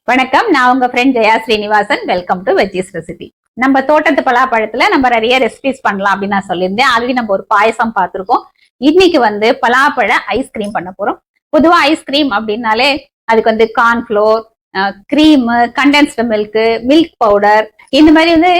வணக்கம், நான் உங்க friend Jaya Srinivasan. Welcome to veggies recipe. நம்ம தோட்டத்து பலாப்பழத்துல நம்ம நிறைய ரெசிபிஸ் பண்ணலாம் அப்படின்னு நான் சொல்லியிருந்தேன். ஆல்ரெடி நம்ம ஒரு பாயசம் பார்த்திருக்கோம். இன்னைக்கு பலாப்பழ ஐஸ்கிரீம் பண்ண போறோம். பொதுவா ஐஸ்கிரீம் அப்படின்னாலே அதுக்கு cornflour, cream, condensed milk powder, இந்த மாதிரி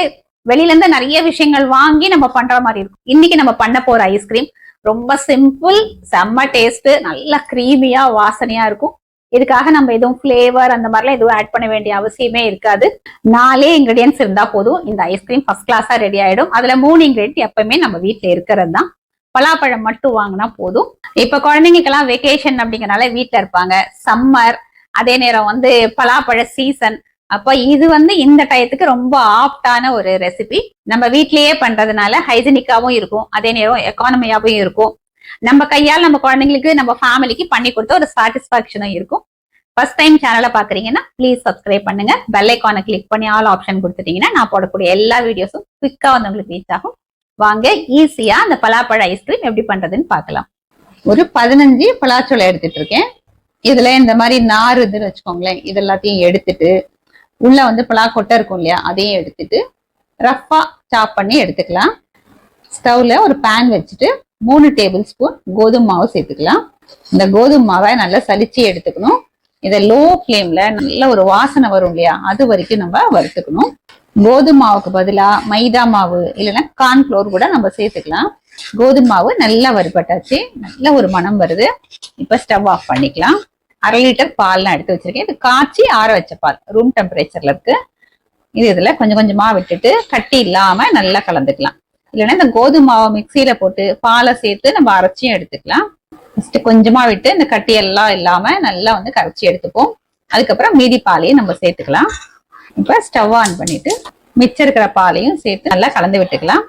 வெளியில இருந்து நிறைய விஷயங்கள் வாங்கி நம்ம பண்ற மாதிரி இருக்கும். இன்னைக்கு நம்ம பண்ண போற ஐஸ்கிரீம் ரொம்ப சிம்பிள், செம்ம டேஸ்ட், நல்லா கிரீமியா வாசனையா இருக்கும். இதுக்காக நம்ம எதுவும் பிளேவர் அந்த மாதிரிலாம் எதுவும் ஆட் பண்ண வேண்டிய அவசியமே இருக்காது. 4 இன்கிரீடியன்ஸ் இருந்தா போதும், இந்த ஐஸ்கிரீம் ஃபர்ஸ்ட் கிளாஸா ரெடி ஆயிடும். அதுல 3 இன்கிரீடியன்ட் எப்பவுமே நம்ம வீட்டுல இருக்கிறது தான். பலாப்பழம் மட்டும் வாங்கினா போதும். இப்ப குழந்தைங்களுக்கெல்லாம் வெக்கேஷன் அப்படிங்கறனால வீட்டுல இருப்பாங்க. சம்மர், அதே நேரம் பலாப்பழ சீசன். அப்ப இது இந்த டயத்துக்கு ரொம்ப ஆப்டான ஒரு ரெசிபி. நம்ம வீட்லயே பண்றதுனால ஹைஜீனிக்காவும் இருக்கும், அதே நேரம் எக்கானமியாவும் இருக்கும். நம்ம கையால் நம்ம குழந்தைங்களுக்கு, நம்ம ஃபேமிலிக்கு பண்ணி கொடுத்த ஒரு சாட்டிஸ்பாக்சனும் இருக்கும். ஃபர்ஸ்ட் டைம் சேனலை பாக்குறீங்கன்னா ப்ளீஸ் சப்ஸ்கிரைப் பண்ணுங்க. பெல் ஐக்கானை கிளிக் பண்ணி ஆல் ஆப்ஷன் கொடுத்துட்டீங்கன்னா நான் போடக்கூடிய எல்லா வீடியோஸும் குவிக்கா உங்களுக்கு ரீச் ஆகும். வாங்க ஈஸியா அந்த பலாப்பழ ஐஸ்கிரீம் எப்படி பண்றதுன்னு பார்க்கலாம். ஒரு 15 பலாச்சோளை எடுத்துட்டு இருக்கேன். இதுல இந்த மாதிரி நார் இதுன்னு வச்சுக்கோங்களேன். இது எல்லாத்தையும் எடுத்துட்டு உள்ள பலா கொட்டை இருக்கும் இல்லையா, அதையும் எடுத்துட்டு ரஃபா சாப் பண்ணி எடுத்துக்கலாம். ஸ்டவ்ல ஒரு பேன் வச்சுட்டு 3 டேபிள் ஸ்பூன் கோதுமை மாவு சேர்த்துக்கலாம். இந்த கோதுமை மாவை நல்லா சலிச்சு எடுத்துக்கணும். இதை லோ ஃப்ளேம்ல நல்ல ஒரு வாசனை வரும் இல்லையா, அது வரைக்கும் நம்ம வறுத்துக்கணும். கோதுமை மாவுக்கு பதிலா மைதா மாவு இல்லைன்னா கார்ன்ஃப்ளோர் கூட நம்ம சேர்த்துக்கலாம். கோதுமை மாவு நல்லா வறுபட்டாச்சு, நல்ல ஒரு மனம் வருது. இப்ப ஸ்டவ் ஆஃப் பண்ணிக்கலாம். 1/2 லிட்டர் பால் நான் எடுத்து வச்சிருக்கேன். இது காய்ச்சி ஆற வச்ச பால், ரூம் டெம்பரேச்சர்ல இருக்கு. இதுல கொஞ்சம் கொஞ்சமா விட்டுட்டு கட்டி இல்லாம நல்லா கலந்துக்கலாம். இல்லைன்னா இந்த கோதுமை மாவை மிக்சியில போட்டு பாலை சேர்த்து நம்ம அரைச்சியும் எடுத்துக்கலாம். ஃபர்ஸ்ட் கொஞ்சமா விட்டு இந்த கட்டி எல்லாம் இல்லாம நல்லா கரைச்சி எடுத்துப்போம். அதுக்கப்புறம் மீதி பாலையும் நம்ம சேர்த்துக்கலாம். இப்ப ஸ்டவ் ஆன் பண்ணிட்டு மிச்சம் இருக்கிற பாலையும் சேர்த்து நல்லா கலந்து விட்டுக்கலாம்.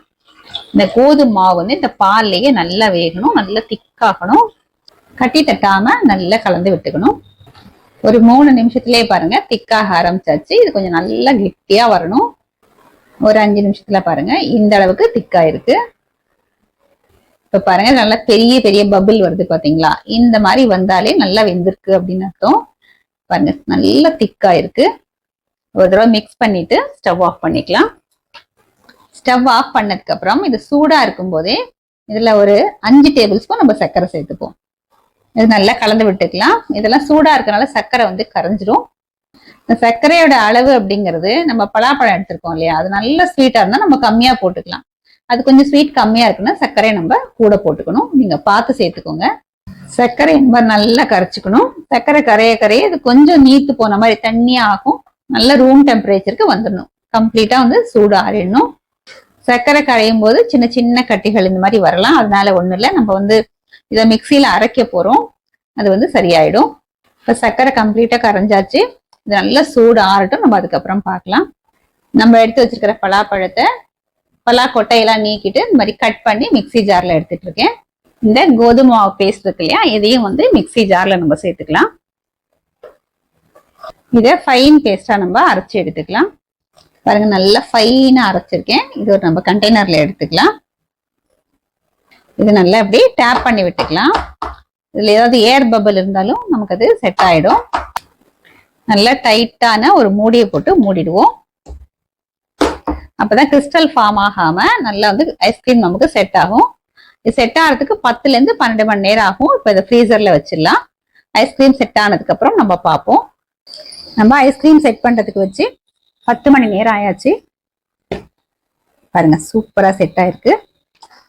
இந்த கோதுமை மாவு இந்த பால்லையே நல்லா வேகணும், நல்லா திக்காகணும். கட்டி தட்டாம நல்லா கலந்து விட்டுக்கணும். ஒரு 3 நிமிஷத்துலயே பாருங்க திக்காக ஆரம்பிச்சாச்சு. இது கொஞ்சம் நல்லா கெட்டியா வரணும். ஒரு 5 நிமிஷத்துல பாருங்க இந்த அளவுக்கு திக்கா இருக்கு. இப்ப பாருங்க நல்லா பெரிய பெரிய பபிள் வருது பாத்தீங்களா, இந்த மாதிரி வந்தாலே நல்லா வெந்திருக்கு அப்படின்னு அர்த்தம். பாருங்க நல்லா திக்கா இருக்கு. ஒரு தடவை மிக்ஸ் பண்ணிட்டு ஸ்டவ் ஆஃப் பண்ணிக்கலாம். ஸ்டவ் ஆஃப் பண்ணதுக்கு அப்புறம் இது சூடா இருக்கும் போதே இதுல ஒரு 5 டேபிள் ஸ்பூன் நம்ம சர்க்கரை சேர்த்துப்போம். இது நல்லா கலந்து விட்டுக்கலாம். இதெல்லாம் சூடா இருக்கனால சர்க்கரை கரைஞ்சிரும். இந்த சர்க்கரையோட அளவு அப்படிங்கிறது, நம்ம பலாப்பழம் எடுத்திருக்கோம் இல்லையா, அது நல்ல ஸ்வீட்டா இருந்தா நம்ம கம்மியா போட்டுக்கலாம். அது கொஞ்சம் ஸ்வீட் கம்மியா இருக்குன்னா சர்க்கரையை நம்ம கூட போட்டுக்கணும். நீங்க பார்த்து சேர்த்துக்கோங்க. சர்க்கரை நல்லா கரைச்சிக்கணும். சர்க்கரை கரைய இது கொஞ்சம் நீத்து போன மாதிரி தண்ணியா ஆகும். நல்ல ரூம் டெம்பரேச்சருக்கு வந்துடணும். கம்ப்ளீட்டா சூடு ஆறிடணும். சர்க்கரை கரையும் போது சின்ன சின்ன கட்டிகள் இந்த மாதிரி வரலாம். அதனால ஒண்ணும் இல்லை, நம்ம இதை மிக்சியில அரைக்க போறோம். அது சரியாயிடும். இப்ப சர்க்கரை கம்ப்ளீட்டா கரைஞ்சாச்சு. இது நல்லா சூடு ஆறட்டும், நம்ம அதுக்கப்புறம் பார்க்கலாம். நம்ம எடுத்து வச்சிருக்கிற பலாப்பழத்தை பலா கொட்டையெல்லாம் நீக்கிட்டு இந்த மாதிரி கட் பண்ணி மிக்சி ஜார்ல எடுத்துட்டு இருக்கேன். இந்த கோதுமை மாவு பேஸ்ட் இருக்கு இல்லையா, இதையும் மிக்சி ஜார்ல நம்ம சேர்த்துக்கலாம். இதை ஃபைன் பேஸ்டா நம்ம அரைச்சி எடுத்துக்கலாம். பாருங்க நல்லா ஃபைனா அரைச்சிருக்கேன். இது ஒரு நம்ம கண்டெய்னர்ல எடுத்துக்கலாம். இது நல்லா அப்படி டேப் பண்ணி விட்டுக்கலாம். இதுல ஏதாவது ஏர் பபிள் இருந்தாலும் நமக்கு அது செட் ஆயிடும். நல்லா டைட்டான ஒரு மூடியை போட்டு மூடிடுவோம். அப்பதான் கிறிஸ்டல் ஃபார்ம் ஆகாம நல்லா ஐஸ்கிரீம் நமக்கு செட் ஆகும். இது செட் ஆகிறதுக்கு 10ல இருந்து 12 மணி நேரம் ஆகும். இப்ப இதை ஃப்ரீசர்ல வச்சிடலாம். ஐஸ்கிரீம் செட் ஆனதுக்கு அப்புறம் நம்ம பார்ப்போம். நம்ம ஐஸ்கிரீம் செட் பண்றதுக்கு வச்சு 10 மணி நேரம் ஆயாச்சு. பாருங்க சூப்பரா செட் ஆயிருக்கு.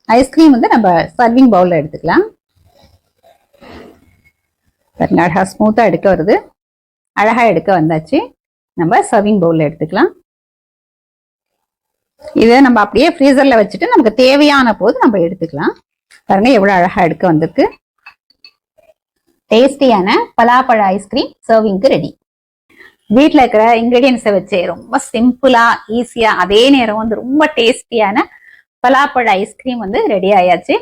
ஐஸ்கிரீம் நம்ம சர்விங் பவுல்ல எடுத்துக்கலாம். பாருங்க அழகா ஸ்மூத்தா எடுக்க வருது. அழகா எடுக்க வந்தாச்சு. நம்ம சர்விங் பவுல்ல எடுத்துக்கலாம். இதை நம்ம அப்படியே ஃப்ரீசர்ல வச்சுட்டு நமக்கு தேவையான போது நம்ம எடுத்துக்கலாம். பாருங்க எவ்வளவு அழகா எடுக்க வந்திருக்கு. டேஸ்டியான பலாப்பழ ஐஸ்கிரீம் சர்விங்க்கு ரெடி. வீட்டுல இருக்கிற இன்கிரீடியன்ஸை வச்சு ரொம்ப சிம்பிளா ஈஸியா, அதே நேரம் ரொம்ப டேஸ்டியான பலாப்பழ ஐஸ்கிரீம் ரெடி ஆயாச்சு.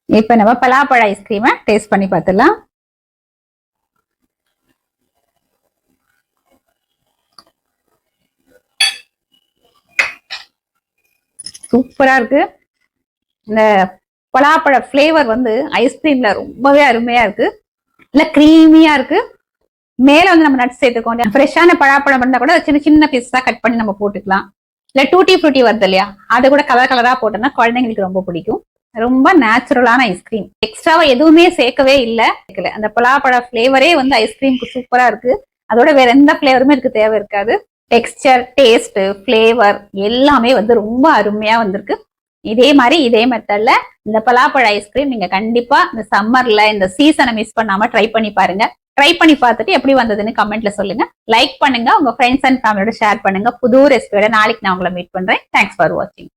இப்ப நம்ம பலாப்பழ ஐஸ்கிரீமை டேஸ்ட் பண்ணி பார்த்துடலாம். சூப்பரா இருக்கு. இந்த பலாப்பழ ஃபிளேவர் ஐஸ்கிரீம்ல ரொம்பவே அருமையா இருக்கு. இல்ல கிரீமியா இருக்கு. மேல வந்து நம்ம நட்ஸ் சேர்த்துக்கோங்க. ஃப்ரெஷ்ஷான பழாப்பழம் இருந்தா கூட சின்ன சின்ன பீஸா கட் பண்ணி நம்ம போட்டுக்கலாம். இல்ல டூட்டி ஃப்ரூட்டி வருது இல்லையா, அது கூட கலர் கலரா போட்டோம்னா குழந்தைங்களுக்கு ரொம்ப பிடிக்கும். ரொம்ப நேச்சுரலான ஐஸ்கிரீம், எக்ஸ்ட்ராவா எதுவுமே சேர்க்கவே இல்லை. அந்த பலாப்பழ ஃபிளேவரே வந்து ஐஸ்கிரீமுக்கு சூப்பரா இருக்கு. அதோட வேற எந்த ஃபிளேவருமே இதுக்கு தேவை இருக்காது. டெக்ஸ்டர், டேஸ்ட், ஃபிளேவர் எல்லாமே வந்து ரொம்ப அருமையா வந்திருக்கு. இதே மாதிரி இதே மெத்தட்ல இந்த பலாப்பழ ஐஸ்கிரீம் நீங்க கண்டிப்பா இந்த சம்மர்ல இந்த சீசனை மிஸ் பண்ணாம ட்ரை பண்ணி பாருங்க. ட்ரை பண்ணி பார்த்துட்டு எப்படி வந்ததுன்னு கமெண்ட்ல சொல்லுங்க. லைக் பண்ணுங்க, உங்க ஃப்ரெண்ட்ஸ் அண்ட் ஃபேமிலியோட ஷேர் பண்ணுங்க. புது ரெசிபியோட நாளைக்கு நான் உங்களை மீட் பண்றேன். தேங்க்ஸ் ஃபார் வாட்சிங்.